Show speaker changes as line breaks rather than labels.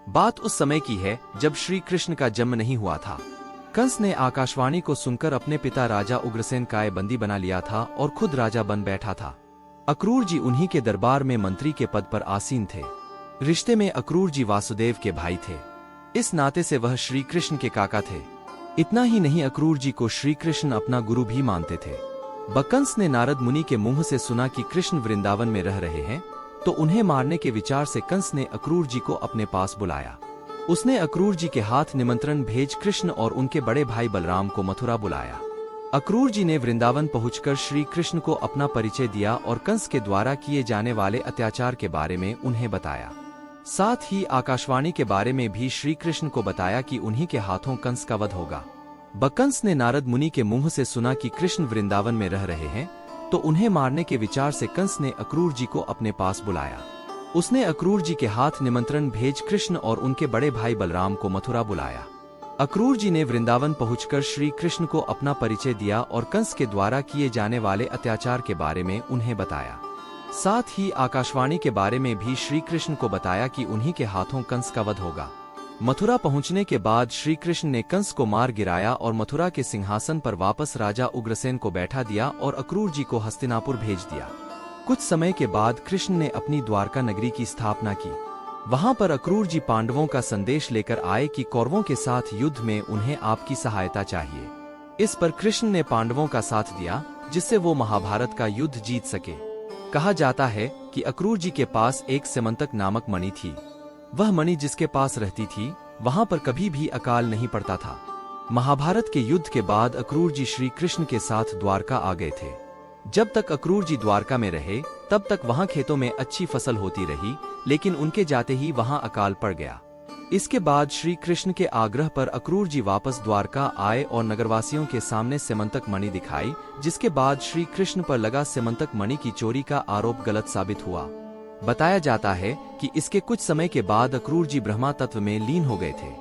बात उस समय की है जब श्री कृष्ण का जन्म नहीं हुआ था। कंस ने आकाशवाणी को सुनकर अपने पिता राजा उग्रसेन का बंदी बना लिया था और खुद राजा बन बैठा था। अक्रूर जी उन्हीं के दरबार में मंत्री के पद पर आसीन थे। रिश्ते में अक्रूर जी वासुदेव के भाई थे, इस नाते से वह श्री कृष्ण के काका थे। इतना ही नहीं, अक्रूर जी को श्री कृष्ण अपना गुरु भी मानते थे। कंस ने नारद मुनि के मुंह से सुना कि कृष्ण वृंदावन में रह रहे हैं, तो उन्हें मारने के विचार से कंस ने अक्रूर जी को अपने पास बुलाया। उसने अक्रूर जी के हाथ निमंत्रण भेज कृष्ण और उनके बड़े भाई बलराम को मथुरा बुलाया। अक्रूर जी ने वृंदावन पहुंचकर श्री कृष्ण को अपना परिचय दिया और कंस के द्वारा किए जाने वाले अत्याचार के बारे में उन्हें बताया। साथ ही आकाशवाणी के बारे में भी श्री कृष्ण को बताया कि उन्हीं के हाथों कंस का वध होगा। कंस ने नारद मुनि के मुंह से सुना कि कृष्ण वृंदावन में रह रहे हैं, तो उन्हें मारने के विचार से कंस ने अक्रूर जी को अपने पास बुलाया। उसने अक्रूर जी के हाथ निमंत्रण भेज कृष्ण और उनके बड़े भाई बलराम को मथुरा बुलाया। अक्रूर जी ने वृंदावन पहुंचकर श्री कृष्ण को अपना परिचय दिया और कंस के द्वारा किए जाने वाले अत्याचार के बारे में उन्हें बताया। साथ ही आकाशवाणी के बारे में भी श्री कृष्ण को बताया कि उन्हीं के हाथों कंस का वध होगा। मथुरा पहुंचने के बाद श्री कृष्ण ने कंस को मार गिराया और मथुरा के सिंहासन पर वापस राजा उग्रसेन को बैठा दिया और अक्रूर जी को हस्तिनापुर भेज दिया। कुछ समय के बाद कृष्ण ने अपनी द्वारका नगरी की स्थापना की। वहां पर अक्रूर जी पांडवों का संदेश लेकर आए कि कौरवों के साथ युद्ध में उन्हें आपकी सहायता चाहिए। इस पर कृष्ण ने पांडवों का साथ दिया, जिससे वो महाभारत का युद्ध जीत सके। कहा जाता है कि अक्रूर जी के पास एक सेमंतक नामक मणि थी। वह मणि जिसके पास रहती थी, वहां पर कभी भी अकाल नहीं पड़ता था। महाभारत के युद्ध के बाद अक्रूर जी श्री कृष्ण के साथ द्वारका आ गए थे। जब तक अक्रूर जी द्वारका में रहे, तब तक वहां खेतों में अच्छी फसल होती रही, लेकिन उनके जाते ही वहां अकाल पड़ गया। इसके बाद श्री कृष्ण के आग्रह पर अक्रूर जी वापस द्वारका आए और नगरवासियों के सामने सेमंतक मणि दिखाई, जिसके बाद श्री कृष्ण पर लगा सेमंतक मणि की चोरी का आरोप गलत साबित हुआ। बताया जाता है कि इसके कुछ समय के बाद अक्रूर जी ब्रह्मा तत्व में लीन हो गए थे।